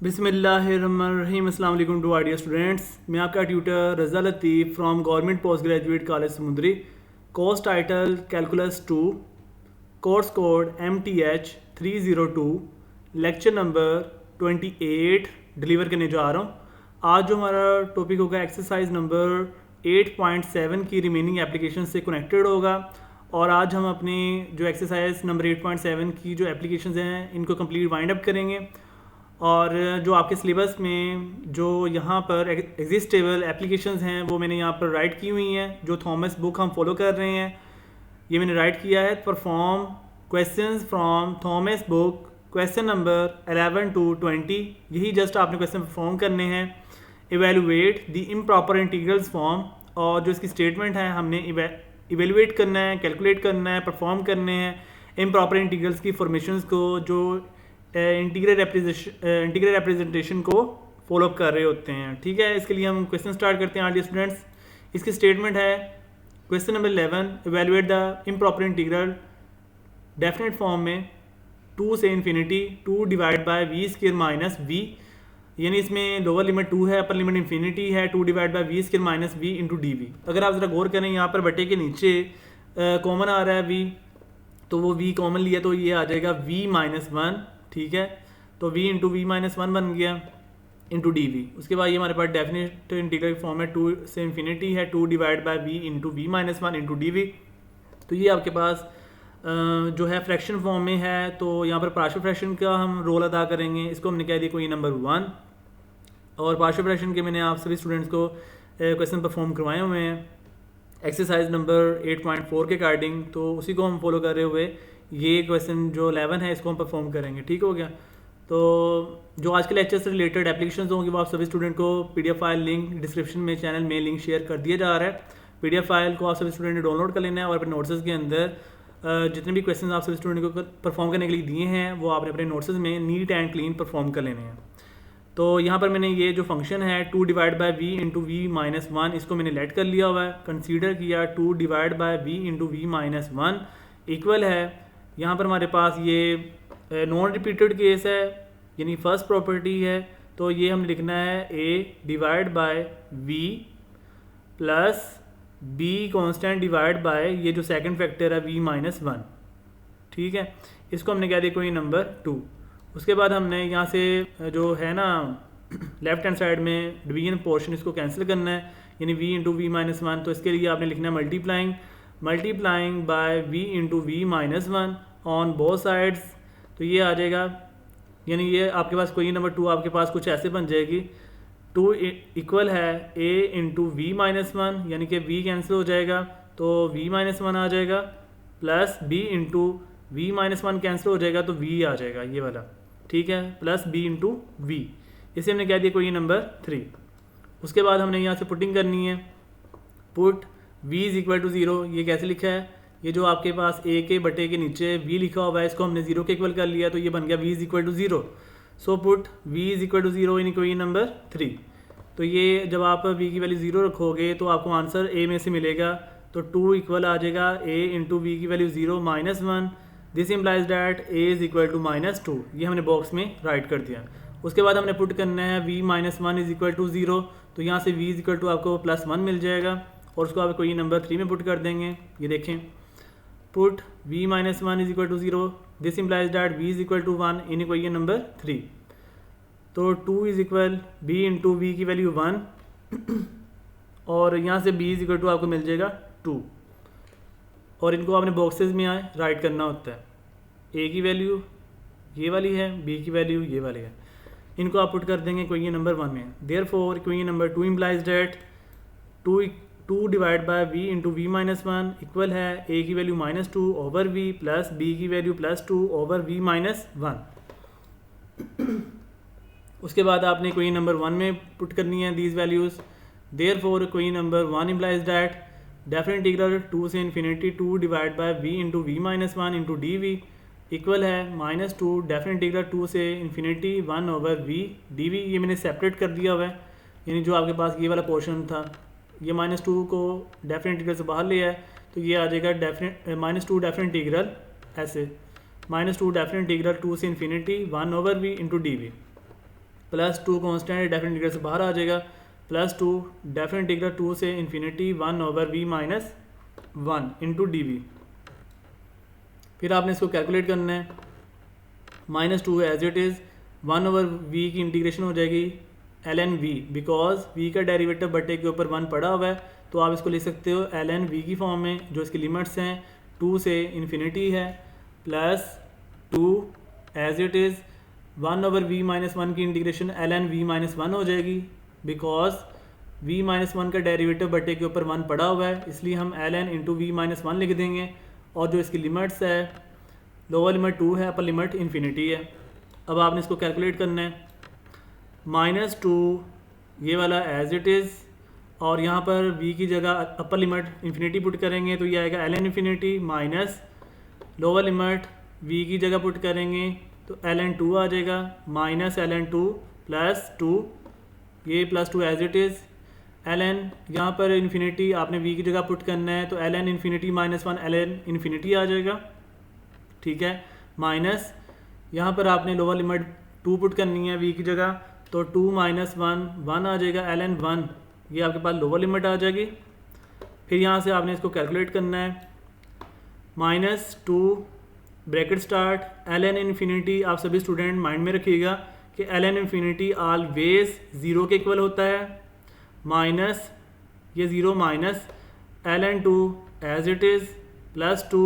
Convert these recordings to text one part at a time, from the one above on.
बिस्मिल्लाहिर्रहमानिर्रहीम। अस्सलाम वालेकुम टू आर डियर स्टूडेंट्स। मैं आपका tutor Raza Latif from government post graduate college Samundri. Course title calculus 2, course code MTH 302, lecture number 28 deliver करने जा रहा हूँ। आज जो हमारा टॉपिक होगा एक्सरसाइज नंबर 8.7 की रिमेनिंग एप्लीकेशन से कनेक्टेड होगा। और आज हम अपनी जो एक्सरसाइज नंबर 8.7 की जो एप्लीकेशंस हैं इनको कंप्लीट वाइंड अप करेंगे। और जो आपके सिलेबस में जो यहाँ पर एग्जिस्टेबल एप्लीकेशंस हैं वो मैंने यहाँ पर राइट की हुई हैं। जो थॉमस बुक हम फॉलो कर रहे हैं ये मैंने राइट किया है। Perform questions from Thomas book, question number 11 to 20, यही जस्ट आपने क्वेश्चन परफॉर्म करने हैं। Evaluate the improper integrals form, और जो इसकी स्टेटमेंट है हमने इवेलुएट करना है, कैलकुलेट करना है, परफॉर्म करने हैं इम्प्रॉपर इंटीग्रल्स की फॉर्मेशंस को जो इंटीग्रल रिप्रेजेंटेशन को फॉलो अप कर रहे होते हैं। ठीक है, इसके लिए हम क्वेश्चन स्टार्ट करते हैं डियर स्टूडेंट्स। इसकी स्टेटमेंट है question number 11, evaluate the improper integral definite form में 2 से infinity 2 divide by v square minus v, यानी इसमें लोअर लिमिट 2 है, अपर लिमिट इन्फिनिटी है, 2 divide by v square minus v into d v. अगर आप ज़रा गौर करें यहाँ पर बटे के नीचे कॉमन आ रहा है वी, तो वो वी कॉमन लिया तो ये आ जाएगा वी माइनस 1। ठीक है, तो v इंटू वी माइनस 1 बन गया इंटू डी वी। उसके बाद ये हमारे पास डेफिनेट इंटीग्रल फॉर्म है 2 से इन्फिनिटी है 2 divide by v into v minus 1 into d v. तो ये आपके पास जो है फ्रैक्शन फॉर्म में है, तो यहाँ पर पार्शियल फ्रैक्शन का हम रोल अदा करेंगे। इसको हमने कह दिया कोई नंबर 1, और पार्शियल फ्रैक्शन के मैंने आप सभी स्टूडेंट्स को क्वेश्चन परफॉर्म करवाए हुए हैं एक्सरसाइज नंबर 8.4 के अकॉर्डिंग, तो उसी को हम फॉलो कर रहे हुए ये क्वेश्चन जो 11 है इसको हम परफॉर्म करेंगे। ठीक हो गया। तो जो आज के लेक्चर से रिलेटेड एप्लीकेशंस होंगी वो आप सभी स्टूडेंट को PDF फाइल लिंक डिस्क्रिप्शन में चैनल में लिंक शेयर कर दिया जा रहा है। PDF फाइल को आप सभी स्टूडेंट ने डाउनलोड कर लेना है और अपने नोट्स के अंदर जितने भी क्वेश्चन आप सभी स्टूडेंट को परफॉर्म करने के लिए दिए हैं वो आपने अपने नोट्स में नीट एंड क्लीन परफॉर्म कर लेने हैं। तो यहाँ पर मैंने ये जो फंक्शन है 2 divide by v into v minus 1, इसको मैंने लेट कर लिया हुआ है। कंसीडर किया 2 divide by v into v minus 1 equal है, यहाँ पर हमारे पास ये नॉन रिपीटेड केस है यानी फर्स्ट प्रॉपर्टी है, तो ये हम लिखना है A divide by V plus B constant divide by ये जो सेकंड फैक्टर है वी माइनस 1। ठीक है, इसको हमने कह दिया कोई नंबर 2। उसके बाद हमने यहाँ से जो है ना लेफ्ट हैंड साइड में डिवीजन पोर्शन इसको कैंसिल करना है, यानी v इंटू वी माइनस 1। तो इसके लिए आपने लिखना है multiplying by v into v minus 1 on both sides. तो ये आ जाएगा, यानी ये आपके पास कोई नंबर 2 आपके पास कुछ ऐसे बन जाएगी। 2 इक्वल है a इंटू वी माइनस 1, यानी कि v कैंसिल हो जाएगा तो v माइनस 1 आ जाएगा, plus b into v minus 1 cancel हो जाएगा तो v आ जाएगा ये वाला। ठीक है, प्लस b इंटू वी, इसे हमने कह दिया कोई नंबर 3। उसके बाद हमने यहाँ से पुटिंग करनी है, put v is equal to 0। ये कैसे लिखा है, ये जो आपके पास a के बटे के नीचे v लिखा हुआ है इसको हमने 0 के इक्वल कर लिया, तो ये बन गया v is equal to 0। So put v is equal to 0 in कोई नंबर 3। तो ये जब आप v की वैल्यू 0 रखोगे तो आपको आंसर a में से मिलेगा, तो 2 इक्वल आ जाएगा a इंटू वी की value 0 minus 1। This implies that a is equal to minus 2। ये हमने बॉक्स में राइट कर दिया। उसके बाद हमने पुट करना है v minus 1 is equal to 0, तो यहाँ से v इज इक्वल टू आपको प्लस 1 मिल जाएगा, और उसको आप कोई नंबर 3 में पुट कर देंगे। ये देखें, put v minus 1 is equal to 0, this implies that v is equal to 1 in कोई नंबर 3। तो 2 is equal b into v की वैल्यू 1 और यहाँ से b इज इक्वल टू आपको मिल जाएगा 2, और इनको आपने बॉक्सेस में राइट करना होता है। a की वैल्यू ये वाली है, b की वैल्यू ये वाली है, इनको आप पुट कर देंगे कोई नंबर 1 में। देयरफॉर कोई number 2 implies that 2 divide by v into v minus 1 equal है a की value minus 2 over v plus b की value plus 2 over v minus 1। उसके बाद आपने कोई नंबर 1 में पुट करनी है दीज वैल्यूज़। देयरफॉर कोई number 1 implies that definite integral 2 से infinity 2 divide by v into v minus 1 into d v equal है माइनस 2 डेफिनेट इंटीग्रल 2 से infinity 1 over v d v. ये मैंने सेपरेट कर दिया हुआ है, यानी जो आपके पास ये वाला पोर्शन था ये माइनस 2 को डेफिनेट इंटीग्रल से बाहर लिया है, तो ये आ जाएगा माइनस 2 डेफिनेट इंटीग्रल ऐसे -2 डेफिनेट इंटीग्रल 2 से infinity 1 over v into d v. Plus 2 constant है, डेफिनेट इंटीग्रल से बाहर आ जाएगा, प्लस 2 डेफिनेट इंटीग्रल 2 से infinity 1/v minus 1 into d v. फिर आपने इसको कैलकुलेट करना है, -2 एज इट इज़ 1/v की इंटीग्रेशन हो जाएगी ln v, बिकॉज v का डेरिवेटिव बटे के ऊपर 1 पड़ा हुआ है, तो आप इसको लिख सकते हो ln v की फॉर्म में, जो इसकी लिमिट्स हैं 2 से इन्फिनिटी है, plus 2 as it is 1/v minus 1 की इंटीग्रेशन ln v माइनस 1 हो जाएगी, बिकॉज v माइनस 1 का डेरिवेटिव बटे के ऊपर 1 पड़ा हुआ है, इसलिए हम ln इंटू वी माइनस 1 लिख देंगे। और जो इसकी लिमिट्स है, लोअर लिमिट 2 है, अपर लिमिट इन्फिनिटी है। अब आपने इसको कैलकुलेट करना है, -2 ये वाला एज इट इज़, और यहाँ पर v की जगह अपर लिमिट इन्फिनिटी पुट करेंगे तो ये आएगा ln infinity, minus lower limit v की जगह पुट करेंगे तो ln 2 आ जाएगा, माइनस ln 2 प्लस 2, ये plus 2 as it is, ln यहाँ पर इन्फिनिटी आपने v की जगह पुट करना है तो ln infinity minus 1 ln infinity आ जाएगा, ठीक है, माइनस यहाँ पर आपने लोअर लिमिट 2 पुट करनी है v की जगह, तो 2 माइनस 1 आ जाएगा, ln 1 ये आपके पास लोअर लिमिट आ जाएगी। फिर यहाँ से आपने इसको कैलकुलेट करना है, -2 ब्रैकेट स्टार्ट ln इन्फिनिटी, आप सभी स्टूडेंट माइंड में रखिएगा कि ln इन्फिनिटी ऑलवेज 0 के इक्वल होता है, माइनस ये 0 minus ln 2 as it is plus 2,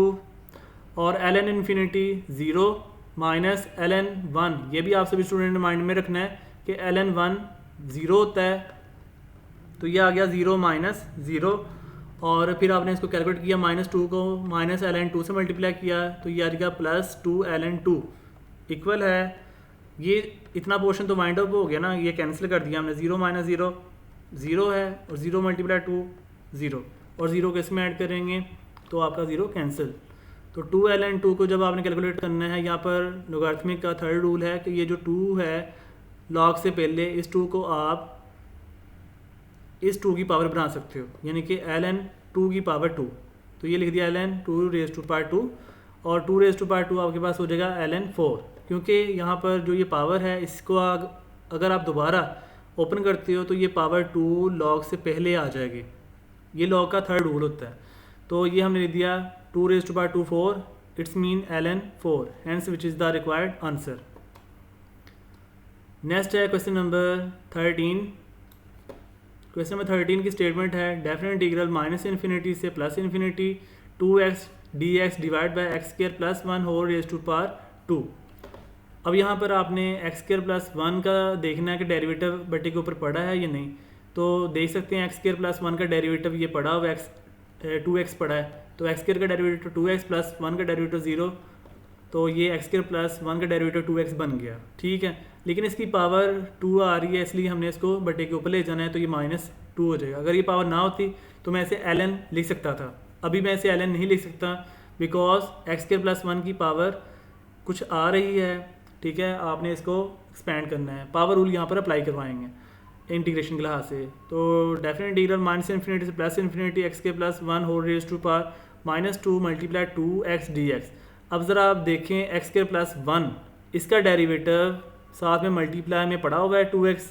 और ln इन्फिनिटी 0 माइनस ln 1, ये भी आप सभी स्टूडेंट माइंड में रखना है कि ln 1 0 होता है, तो ये आ गया 0 माइनस 0, और फिर आपने इसको कैलकुलेट किया, -2 को माइनस ln 2 से मल्टीप्लाई किया तो ये आ जाएगा प्लस 2 ln 2 इक्वल है, ये इतना पोर्शन तो वाइंड अप हो गया ना, ये कैंसिल कर दिया हमने, 0 माइनस 0 0 है, और 0 मल्टीप्लाई 2 0, और 0 को इसमें ऐड करेंगे तो आपका 0 कैंसिल। तो 2 ln 2 को जब आपने कैलकुलेट करना है, यहाँ पर लोगारिथमिक का थर्ड रूल है कि ये जो 2 है लॉग से पहले, इस 2 को आप इस 2 की पावर बना सकते हो, यानी कि ln 2 की पावर 2, तो ये लिख दिया ln 2 रेज़ टू पावर 2, और 2 रेज़ टू पावर 2 आपके पास हो जाएगा ln 4, क्योंकि यहाँ पर जो ये पावर है इसको अगर आप दोबारा ओपन करते हो तो ये पावर 2 लॉग से पहले आ जाएगी, ये लॉग का थर्ड रूल होता है। तो ये हमने लिख दिया 2 raise to power 2 4, it's mean ln 4, hence which is the required answer. Next है क्वेश्चन नंबर 13। क्वेश्चन नंबर 13 की स्टेटमेंट है, डेफिनेट इंटीग्रल माइनस इन्फिनिटी से plus infinity 2x dx divide by x square plus 1 whole raise to power 2। अब यहाँ पर आपने x square plus 1 का देखना है कि डेरिवेटिव बटे के ऊपर पड़ा है या नहीं, तो देख सकते हैं एक्स स्क्वायर प्लस 1 का डेरिवेटिव ये पड़ा हुआ एक्स 2x पड़ा है, तो एक्स स्क्वायर का डेरिवेटिव 2x प्लस 1 का डेरिवेटिव 0, तो ये एक्स स्क्वायर प्लस 1 का डेरिवेटिव 2x बन गया, ठीक है, लेकिन इसकी पावर 2 आ रही है इसलिए हमने इसको बटे के ऊपर ले जाना है, तो ये -2 हो जाएगा। अगर ये पावर ना होती तो मैं इसे ln लिख सकता था, अभी मैं इसे ln नहीं लिख सकता बिकॉज एक्स स्क्वायर प्लस 1 की पावर कुछ आ रही है, ठीक है, आपने इसको एक्सपेंड करना है, पावर रूल यहाँ पर अप्लाई करवाएंगे इंटीग्रेशन के लिहाज से। तो डेफिनेट इंटीग्रल माइनस इन्फिनिटी से प्लस इन्फिनिटी एक्स के plus 1 whole raise to power -2 multiply 2x dx। अब ज़रा आप देखें एक्स के प्लस 1, इसका डेरिवेटिव साथ में मल्टीप्लाई में पड़ा हुआ है 2x,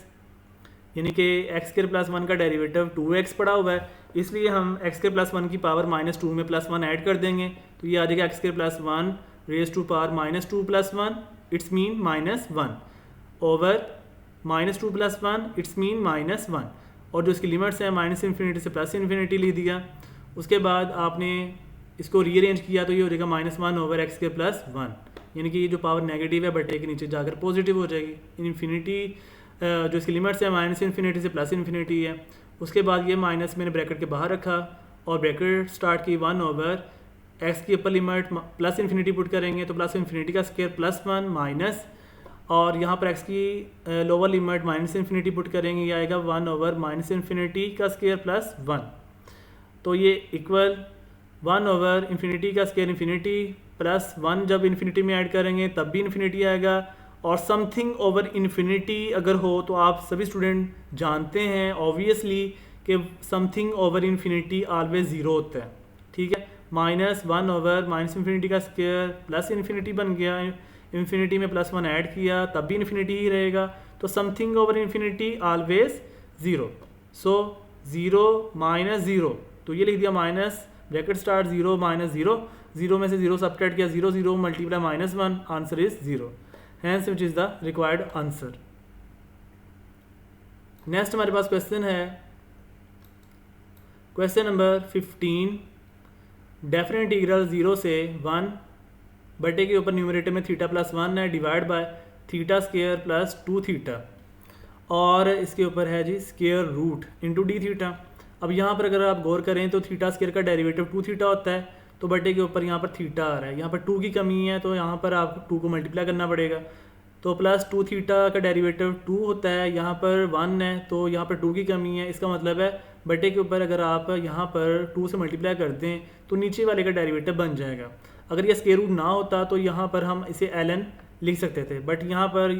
यानी कि एक्स के प्लस 1 का डेरिवेटिव 2x पड़ा हुआ है, इसलिए हम एक्स के प्लस 1 की पावर -2 में प्लस 1 ऐड कर देंगे, तो ये आ जाएगा एक्स के plus 1 raise to power -2 plus 1, it's mean -1 over -2 plus 1, it's mean -1, और जो इसकी लिमिट्स हैं माइनस इन्फिनिटी से प्लस इन्फिनिटी लिख दिया। उसके बाद आपने इसको रीअरेंज किया तो ये हो जाएगा -1 ओवर एक्स के प्लस 1, यानी कि ये जो पावर नेगेटिव है बटे के नीचे जाकर पॉजिटिव हो जाएगी। इन्फिनिटी जो इसकी लिमिट्स है माइनस इन्फिनिटी से प्लस इन्फिनिटी है। उसके बाद ये माइनस मैंने ब्रैकेट के बाहर रखा और ब्रैकेट स्टार्ट की 1 ओवर एक्स की upper limit plus infinity put करेंगे तो प्लस इन्फिनिटी का स्क्वायर प्लस 1 माइनस, और यहाँ पर एक्स की lower limit minus infinity put करेंगे, ये आएगा 1 ओवर माइनस इन्फिनिटी का स्क्वायर प्लस 1, तो ये इक्वल 1 ओवर इन्फिनिटी का स्क्वायर इन्फिनिटी प्लस 1 जब इन्फिनिटी में ऐड करेंगे तब भी इन्फिनिटी आएगा, और समथिंग ओवर इन्फिनिटी अगर हो तो आप सभी स्टूडेंट जानते हैं ऑब्वियसली कि समथिंग ओवर इन्फिनिटी ऑलवेज 0 होता है, ठीक है। -1 ओवर माइनस इन्फिनिटी का स्क्वायर प्लस इन्फिनिटी बन गया, इन्फिनिटी में प्लस 1 ऐड किया तब भी इन्फिनिटी ही रहेगा, तो something over infinity always zero. So zero minus zero, तो ये लिख दिया minus bracket start zero minus zero, zero में से ज़ीरो सब्ट्रैक्ट किया, zero zero multiply minus one, answer is zero, hence which is the required answer. Next हमारे पास question है क्वेश्चन नंबर 15, डेफिनेट इंटीग्रल 0 से 1 बटे के ऊपर न्यूमरेटर में थीटा प्लस 1 है divide by theta square plus 2 theta, और इसके ऊपर है जी square root into d theta. अब यहाँ पर अगर आप गौर करें तो थीटा स्क्वायर का डेरिवेटिव 2 थीटा होता है, तो बटे के ऊपर यहाँ पर थीटा आ रहा है, यहाँ पर 2 की कमी है तो यहाँ पर आपको 2 को मल्टीप्लाई करना पड़ेगा, तो प्लस 2 थीटा का डेरिवेटिव 2 होता है, यहाँ पर 1 है तो यहाँ पर 2 की कमी है, इसका मतलब है बटे के ऊपर अगर आप यहाँ पर 2 से मल्टीप्लाई कर दें तो नीचे वाले का डेरिवेटिव बन जाएगा। अगर ये स्क्वायर रूट ना होता तो यहाँ पर हम इसे ln लिख सकते थे, बट यहाँ पर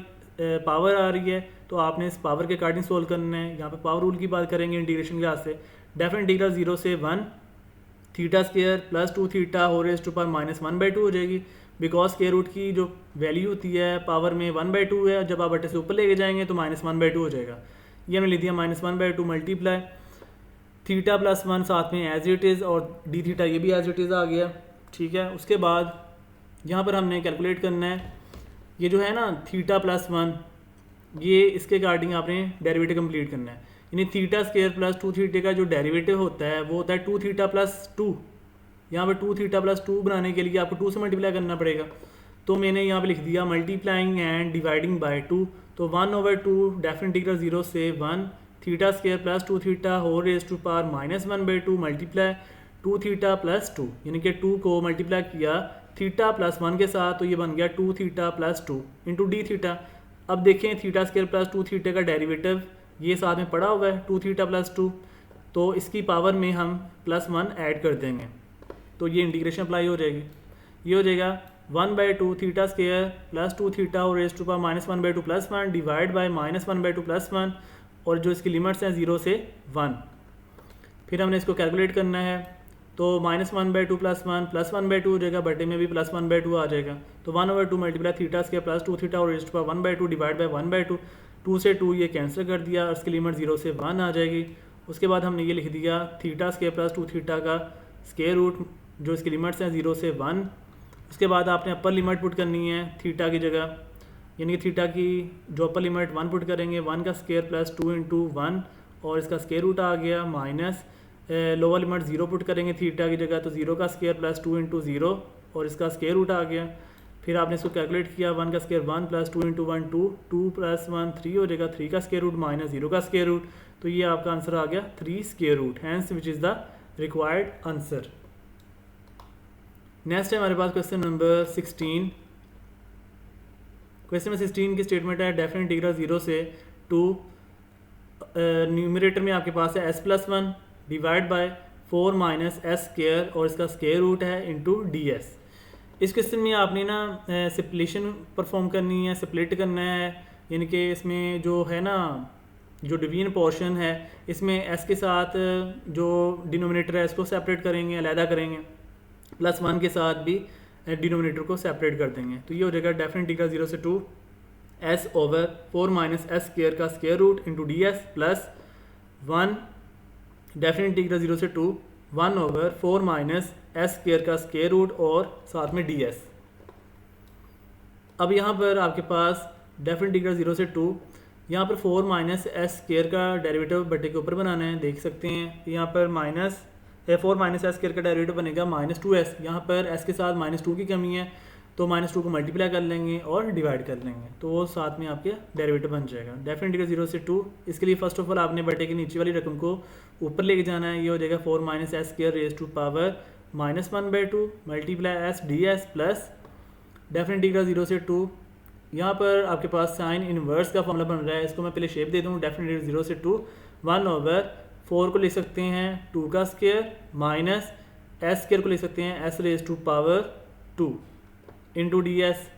पावर आ रही है तो आपने इस पावर के अकॉर्डिंग सोल्व करना है। यहाँ पर पावर रूल की बात करेंगे इंटीग्रेशन के लिहाज से, डेफिनेट इंटीग्रल 0 से 1 theta square plus 2 theta whole raised to power minus 1/2 हो जाएगी, बिकॉज स्क्वायर रूट की जो वैल्यू होती है पावर में 1/2 है, जब आप बटे से ऊपर लेके जाएंगे तो माइनस 1/2 हो जाएगा। ये हमने लिख दिया माइनस 1/2 मल्टीप्लाई थीटा प्लस 1 साथ में एज इट इज़, और डी थीटा ये भी एज इट इज़ आ गया, ठीक है। उसके बाद यहाँ पर हमने कैलकुलेट करना है ये जो है ना थीटा प्लस 1, ये इसके अकॉर्डिंग आपने डेरिवेटिव कंप्लीट करना है, यानी थीटा स्क्वायर प्लस 2 थीटा का जो डेरिवेटिव होता है वो होता है 2 थीटा प्लस 2। यहाँ पर 2 थीटा प्लस 2 बनाने के लिए आपको 2 से मल्टीप्लाई करना पड़ेगा, तो मैंने यहाँ पे लिख दिया मल्टीप्लाइंग एंड डिवाइडिंग बाय 2, तो 1/2 डेफिनेट इंटीग्रल 0 से 1 theta square plus 2 theta whole raised to power minus 1/2 multiply 2 theta plus 2, यानी कि 2 को मल्टीप्लाई किया थीटा प्लस 1 के साथ, तो ये बन गया 2 theta plus 2 into d theta. अब देखें थीटा स्क्वायर प्लस 2 थीटा का डेरिवेटिव ये साथ में पड़ा हुआ है 2 थीटा प्लस 2, तो इसकी पावर में हम प्लस 1 ऐड कर देंगे, तो ये इंटीग्रेशन अप्लाई हो जाएगी। ये हो जाएगा 1/2 थीटा स्क्वायर प्लस 2 थीटा और raised to power minus 1/2 plus 1 divide by minus 1/2 plus 1, और जो इसकी लिमिट्स हैं 0 से 1। फिर हमने इसको कैलकुलेट करना है, तो माइनस 1/2 प्लस 1/2 हो जाएगा, बटे में भी प्लस 1/2 आ जाएगा, तो 1/2 multiply theta square plus 2 theta और raised to power 1/2 divide by 1/2, 2 से 2 ये कैंसिल कर दिया और इसकी लिमिट 0 से 1 आ जाएगी। उसके बाद हमने ये लिख दिया थीटा स्क्वायर प्लस 2 थीटा का स्क्वायर रूट, जो इसकी लिमिट्स हैं 0 से 1। उसके बाद आपने अपर लिमिट पुट करनी है थीटा की जगह, यानी थीटा की जो अपर लिमिट 1 पुट करेंगे, 1 का स्क्वायर प्लस 2 इंटू 1 और इसका स्क्वायर रूट आ गया, माइनस लोअर लिमिट 0 पुट करेंगे थीटा की जगह, तो 0 का स्क्वायर प्लस 2 इंटू 0 और इसका स्क्वायर रूट आ गया। फिर आपने इसको कैलकुलेट किया, 1 का स्क्वायर 1 प्लस 2 इंटू 1 2, 2 प्लस 1 3 हो जाएगा, 3 का स्क्वायर रूट माइनस 0 का स्क्वायर रूट, तो ये आपका आंसर आ गया 3 square root, hence which is the required answer. Next है हमारे पास क्वेश्चन नंबर 16। क्वेश्चन नंबर 16 की स्टेटमेंट है डेफिनेट इंटीग्रल 0 से 2, न्यूमरेटर में आपके पास है s+1 divide by 4 minus S square और इसका स्क्वायर रूट है इंटू डी एस। इस क्वेश्चन में आपने ना स्प्लिशन परफॉर्म करनी है, स्प्लिट करना है, यानी कि इसमें जो है ना जो डिवीजन पोर्शन है इसमें एस के साथ जो डिनोमिनेटर है इसको सेपरेट करेंगे, अलहदा करेंगे, प्लस 1 के साथ भी डिनोमिनेटर को सेपरेट कर देंगे, तो ये हो जाएगा डेफिनेट इंटीग्रल 0 से 2 S over 4 minus S square का square root into D S plus 1 definite integral 0 से 2 1 ओवर 4 माइनस एस स्क्वायर का स्क्वायर रूट और साथ में डी एस। अब यहाँ पर आपके पास डेफिनेट इंटीग्रल 0 से 2, यहाँ पर 4 माइनस एस स्क्वायर का डेरिवेटिव बटे के ऊपर बनाना है, देख सकते हैं यहाँ पर 4 माइनस एस स्क्वायर का डेरिवेटिव बनेगा -2s, यहाँ पर s के साथ -2 की कमी है तो -2 को मल्टीप्लाई कर लेंगे और डिवाइड कर लेंगे, तो वो साथ में आपके डेरिवेटिव बन जाएगा। डेफिनेट इंटीग्रल 0 से 2, इसके लिए फर्स्ट ऑफ ऑल आपने बटे की नीचे वाली रकम को ऊपर लेके जाना है, ये हो जाएगा 4 minus S square raise to power -1/2 multiply s d S plus definite integral 0 से 2। यहाँ पर आपके पास साइन इनवर्स का फॉर्मूला बन रहा है, इसको मैं पहले शेप दे दूँ। डेफिनेट इंटीग्रल 0 से 2 1 ओवर 4 को लिख सकते हैं 2 का स्क्वायर माइनस एस स्क्वायर को लिख सकते हैं s raise to power 2 into D s.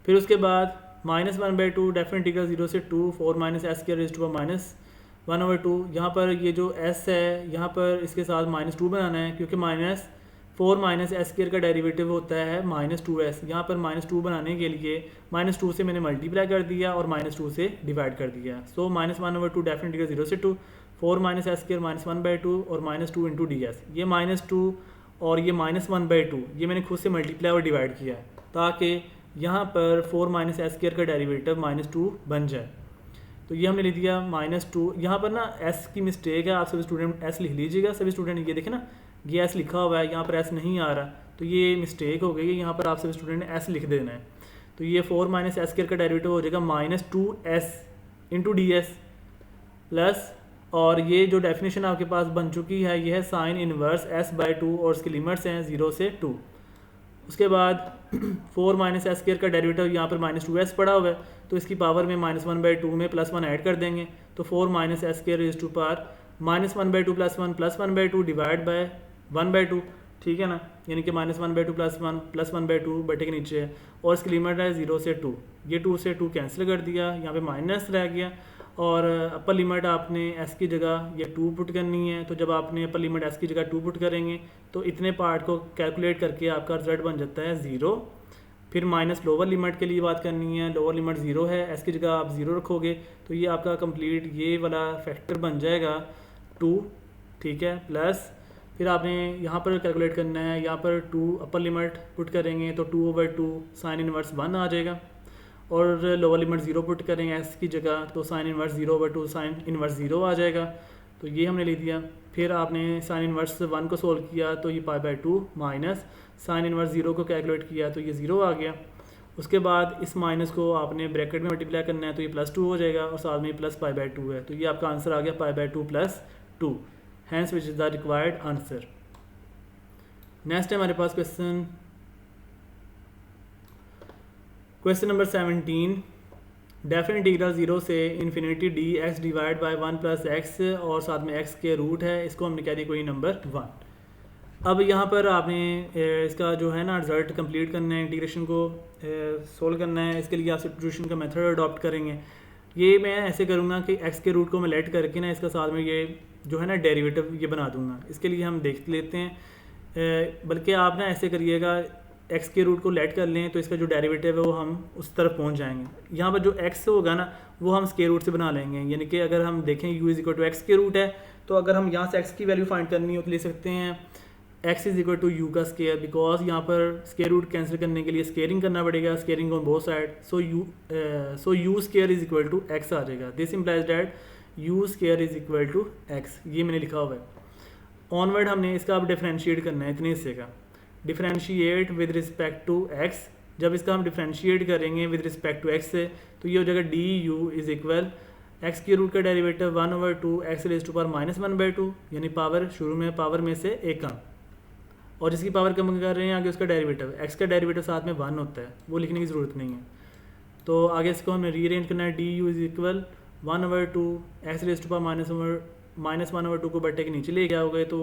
फिर उसके बाद -1/2 डेफिनेट इंटीग्रल 0 से 2 4 minus S square raise to power -1/2। यहाँ पर ये जो s है यहाँ पर इसके साथ -2 बनाना है, क्योंकि 4 माइनस एस स्क्वायर का डेरिवेटिव होता है -2s। यहाँ पर -2 बनाने के लिए -2 से मैंने मल्टीप्लाई कर दिया और -2 से डिवाइड कर दिया। सो -1/2 डेफिनेटली 0 से 2, 4 माइनस एस स्क्वायर -1/2 और -2 इंटू डी एस। ये -2 और ये -1/2 ये मैंने खुद से मल्टीप्लाई और डिवाइड किया है ताकि यहाँ पर 4 माइनस एस स्क्वायर का डेरिवेटिव -2 बन जाए। तो ये हमने लिख दिया -2। यहाँ पर ना एस की मिस्टेक है, आप सभी स्टूडेंट एस लिख लीजिएगा। सभी स्टूडेंट ये देखें ना, ये एस लिखा हुआ है, यहाँ पर एस नहीं आ रहा, तो ये मिस्टेक हो गई है। यहाँ पर आप सभी स्टूडेंट ने एस लिख देना है। तो ये 4 माइनस एस स्क्वायर का डेरिवेटिव हो जाएगा -2s into D S plus, और ये जो डेफिनेशन आपके पास बन चुकी है ये है साइन इनवर्स s/2 और इसकी लिमिट्स हैं 0 से 2। उसके बाद 4 माइनस एस स्क्वायर का डेरिवेटिव यहाँ पर -2s पड़ा हुआ है, तो इसकी पावर में -1/2 में +1 ऐड कर देंगे। तो 4 minus S square is to power -1/2 + 1 divide by 1/2, ठीक है ना, यानी कि -1/2 + 1/2 बटे के नीचे है, और इसकी लिमिट है 0 से 2। ये 2 से 2 कैंसिल कर दिया, यहाँ पे माइनस रह गया, और अपर लिमिट आपने s की जगह ये 2 पुट करनी है। तो जब आपने अपर लिमिट s की जगह 2 पुट करेंगे तो इतने पार्ट को कैलकुलेट करके आपका रिजल्ट बन जाता है 0। फिर माइनस लोअर लिमिट के लिए बात करनी है, लोअर लिमिट 0 है, s की जगह आप 0 रखोगे तो ये आपका कंप्लीट ये वाला फैक्टर बन जाएगा 2, ठीक है। प्लस फिर आपने यहाँ पर कैलकुलेट करना है, यहाँ पर 2 अपर लिमिट पुट करेंगे तो 2/2 साइन इनवर्स 1 आ जाएगा, और लोअर लिमिट 0 पुट करेंगे एस की जगह तो साइन इनवर्स 0/2 साइन इनवर्स 0 आ जाएगा। तो ये हमने लिख दिया। फिर आपने साइन इनवर्स 1 को सोल्व किया तो ये π/2 माइनस साइन इनवर्स 0 को कैलकुलेट किया तो ये 0 आ गया। उसके बाद इस माइनस को आपने ब्रैकेट में मल्टीप्लाई करना है तो ये +2 हो जाएगा, और साथ में प्लस π/2 है, तो ये आपका आंसर आ गया π/2 + 2, hence which is the required answer. Next है हमारे पास क्वेश्चन नंबर 17। डेफिनेट इंटीग्रल 0 से infinity dx divide by 1 + x और साथ में x के रूट है, इसको हमने कह दिया कोई नंबर 1। अब यहाँ पर आपने इसका जो है ना रिजल्ट कंप्लीट करना है, इंटीग्रेशन को सोल्व करना है। इसके लिए आप सब्स्टिट्यूशन का मेथड अडॉप्ट करेंगे। ये मैं ऐसे करूँगा कि x के रूट को मैं लेट करके ना इसका साथ में ये जो है ना डेरिवेटिव ये बना दूँगा। इसके लिए हम देख लेते हैं, बल्कि आप ना ऐसे करिएगा, x के रूट को लेट कर लें तो इसका जो डेरिवेटिव है वो हम उस तरफ पहुंच जाएंगे। यहाँ पर जो x होगा ना वो हम स्क्वायर रूट से बना लेंगे, यानी कि अगर हम देखें u = x के रूट है, तो अगर हम यहाँ से x की वैल्यू फाइंड करनी हो तो ले सकते हैं x = u का स्क्वायर, बिकॉज यहाँ पर स्क्वायर रूट कैंसिल करने के लिए स्क्वेयरिंग करना पड़ेगा, squaring on both side. So u square = x आ जाएगा। This implies that u square = x, ये मैंने लिखा हुआ है। ऑनवर्ड हमने इसका अब डिफरेंशिएट करना है इतने हिस्से का, differentiate with respect to x। जब इसका हम डिफरेंशिएट करेंगे विद रिस्पेक्ट टू x से तो ये हो जाएगा du = x के रूट का डेरिवेटिव 1/2 x (-1/2), यानी पावर शुरू में पावर में से एक कम, और जिसकी पावर कम कर रहे हैं आगे उसका डेरिवेटिव, x का डेरिवेटिव साथ में 1 होता है, वो लिखने की ज़रूरत नहीं है। तो आगे इसको हमें रीअरेंज करना है, du = 1/2 x (-1/2) को बटे के नीचे ले गया होगा तो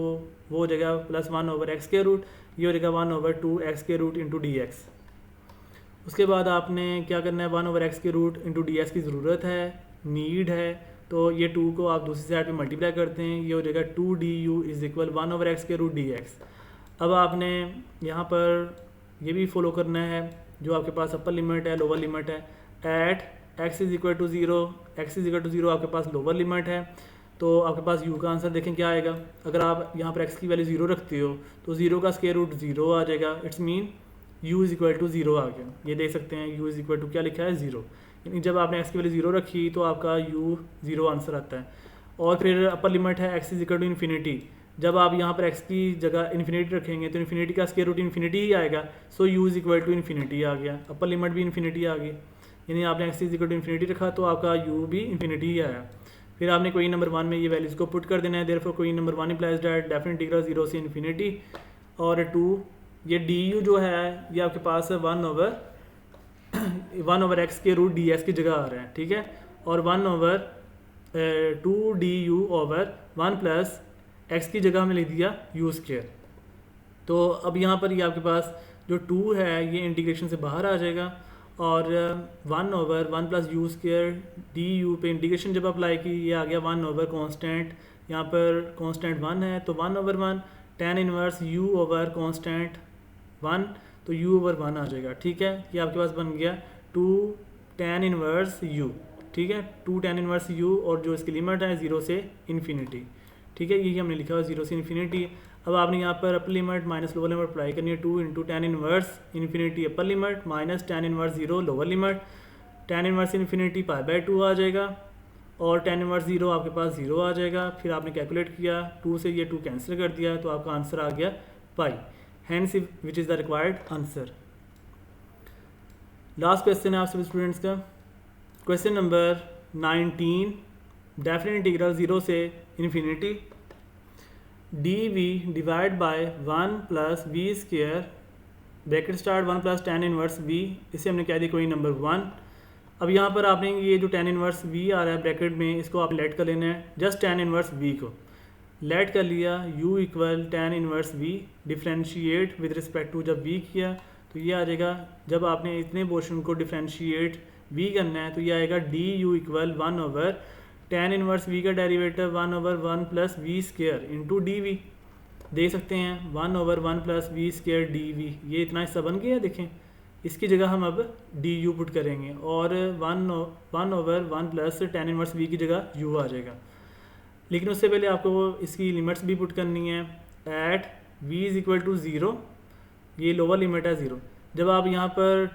वो हो जाएगा +1/x के रूट, ये हो जाएगा 1/2 x के रूट इंटू dx। उसके बाद आपने क्या करना है, 1/x के रूट इंटू dx की ज़रूरत है, नीड है, तो ये 2 को आप दूसरी साइड पे मल्टीप्लाई करते हैं, ये हो जाएगा 2du = 1/x के रूट dx। अब आपने यहाँ पर ये भी फॉलो करना है, जो आपके पास अपर लिमिट है लोअर लिमिट है, एट x = 0, x = 0 आपके पास लोअर लिमिट है, तो आपके पास u का आंसर देखें क्या आएगा। अगर आप यहाँ पर x की वैल्यू 0 रखते हो तो 0 का स्क्वायर रूट 0 आ जाएगा, इट्स मीन u = 0 आ गया। ये देख सकते हैं u = क्या लिखा है 0, यानी जब आपने x की वैल्यू 0 रखी तो आपका u 0 आंसर आता है। और फिर अपर लिमिट है x = इन्फिनिटी, जब आप यहाँ पर x की जगह इन्फिनिटी रखेंगे तो इन्फिनिटी का स्क्वायर रूट इन्फिनिटी ही आएगा, सो u = इन्फिनिटी आ गया, अपर लिमिट भी इन्फिनिटी आ गई, यानी आपने x = इन्फिनिटी रखा तो आपका u भी इन्फिनिटी ही आया। फिर आपने कोई नंबर 1 में ये वैल्यूज़ को पुट कर देना है, देयरफॉर कोई number 1 implies that definite integral 0 से इन्फिनिटी, और 2 ये du जो है ये आपके पास 1/x के रूट ds की जगह आ रहा है, ठीक है, और 1/2du/1 + x की जगह हमने लिख दिया u²। तो अब यहाँ पर ये आपके पास जो 2 है ये इंटीग्रेशन से बाहर आ जाएगा, और 1/1 + u² du पे इंटीग्रेशन जब अप्लाई की ये आ गया 1 ओवर कॉन्स्टेंट, यहाँ पर कॉन्स्टेंट 1 है तो 1/1 tan inverse u over constant 1, तो u ओवर 1 आ जाएगा। ठीक है, ये आपके पास बन गया 2 tan इनवर्स u। ठीक है, 2 tan इनवर्स u और जो इसकी लिमिट है 0 से इन्फिनिटी। ठीक है, यही हमने लिखा हुआ 0 से इन्फिनिटी। अब आपने यहाँ पर upper limit minus lower limit apply करनी है। 2 into tan inverse infinity upper limit minus tan inverse 0 lower limit, tan inverse infinity π/2 आ जाएगा और tan इनवर्स 0 आपके पास 0 आ जाएगा। फिर आपने कैलकुलेट किया, 2 से ये 2 कैंसिल कर दिया तो आपका आंसर आ गया pi. Hence which is the required answer. Last question है आप सभी स्टूडेंट्स का, क्वेश्चन नंबर 19। डेफिनेट इंटीग्रल 0 से infinity dv divide by 1 plus v square bracket start 1 plus tan inverse v, इसे हमने कह दिया कोई नंबर 1। अब यहाँ पर आपने ये जो tan इनवर्स v आ रहा है ब्रैकेट में, इसको आप लेट कर लेना है। जस्ट tan इनवर्स v को लेट कर लिया, u equal tan inverse v, differentiate with respect to जब v किया तो ये आ जाएगा। जब आपने इतने पोर्शन को डिफ्रेंशिएट v करना है तो ये आएगा du equal 1 over tan inverse v का derivative 1 over 1 plus v square into d v. देख सकते हैं 1 over 1 plus v square d v, ये इतना हिस्सा बन गया। देखें, इसकी जगह हम अब डी यू पुट करेंगे और 1 over 1 plus tan inverse v की जगह u आ जाएगा। लेकिन उससे पहले आपको इसकी लिमिट्स भी पुट करनी है। At v is equal to 0, ये लोअर लिमिट है 0। जब आप यहाँ पर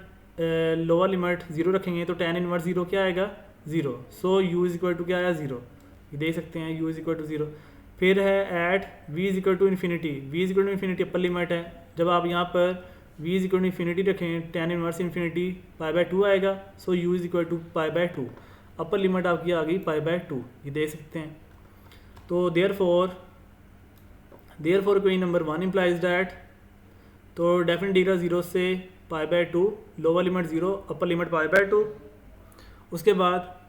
लोअर लिमिट 0 रखेंगे तो tan इनवर्स 0 क्या आएगा 0। सो u इज़ इक्वल टू क्या आया 0, ये देख सकते हैं u इज़ इक्वल टू 0। फिर है at v is equal to infinity, v is equal to infinity upper limit है। जब आप यहाँ पर v is equal to infinity रखें tan इनवर्स इन्फिनिटी π/2 आएगा। So u is equal to π/2, upper limit आपकी आ गई π/2, ये देख सकते हैं। तो देयर फोर कोई नंबर 1 इम्प्लाइज डैट, तो डेफिनेट इंटीग्रल 0 से π/2, लोअर लिमिट 0 अपर लिमिट π/2। उसके बाद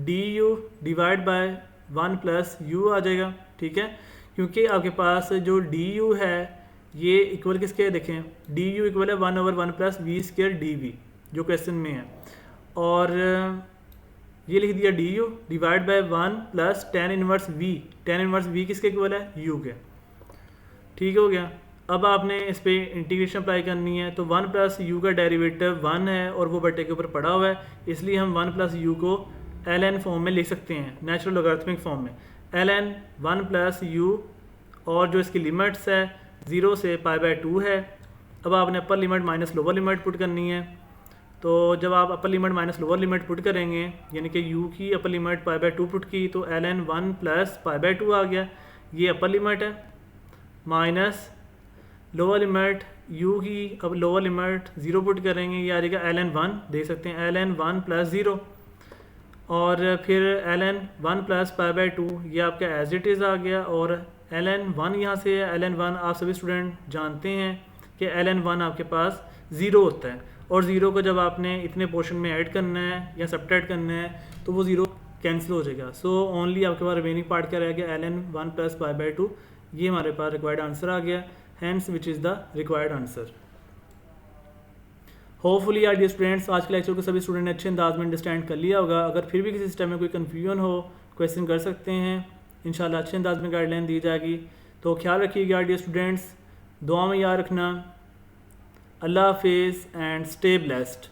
du divide by 1 plus u आ जाएगा। ठीक है, क्योंकि आपके पास जो du है ये इक्वल किसके है, देखें du इक्वल है 1 over 1 plus v square d v जो क्वेश्चन में है, और ये लिख दिया du divide by 1 plus tan inverse v। tan inverse v किसके इक्वल है, u के। ठीक हो गया। अब आपने इस पर इंटीग्रेशन अप्लाई करनी है, तो 1 प्लस यू का डेरिवेटिव 1 है और वो बटे के ऊपर पड़ा हुआ है, इसलिए हम 1 प्लस यू को ln फॉर्म में लिख सकते हैं, नेचुरल लॉगरिथमिक फॉर्म में। ln 1 प्लस यू और जो इसकी लिमिट्स है 0 से π/2 है। अब आपने अपर limit minus lower limit put करनी है, तो जब आप अपर limit minus lower limit put करेंगे यानी कि u की अपर लिमिट π/2 पुट की तो ln 1 प्लस π/2 आ गया, ये अपर लिमिट है, माइनस लोअर लिमिट u की अब लोअर लिमिट 0 पुट करेंगे, ये आ जाएगा ln 1, देख सकते हैं ln 1 प्लस 0, और फिर ln 1 प्लस π/2 ये आपका एज इट इज़ आ गया। और ln 1 यहाँ से है, ln 1 आप सभी स्टूडेंट जानते हैं कि ln 1 आपके पास 0 होता है, और 0 को जब आपने इतने पोर्शन में ऐड करना है या सब्ट्रैक्ट करना है तो वो 0 कैंसिल हो जाएगा। सो ओनली आपके पास रिमेनिंग पार्ट क्या रह गया, ln 1 प्लस π/2, ये हमारे पास रिक्वायर्ड आंसर आ गया। Hence which is the required answer. Hopefully our dear students, आज के लेक्चर को सभी स्टूडेंट ने अच्छे अंदाज में अंडरस्टैंड कर लिया होगा। अगर फिर भी किसी सिस्टम में कोई कन्फ्यूजन हो, क्वेश्चन कर सकते हैं, इंशाल्लाह अच्छे अंदाज में गाइडलाइन दी जाएगी। तो ख्याल रखिएगा डियर स्टूडेंट्स, दुआ में याद रखना। अल्लाह हाफिज़ एंड स्टे ब्लेस्ड।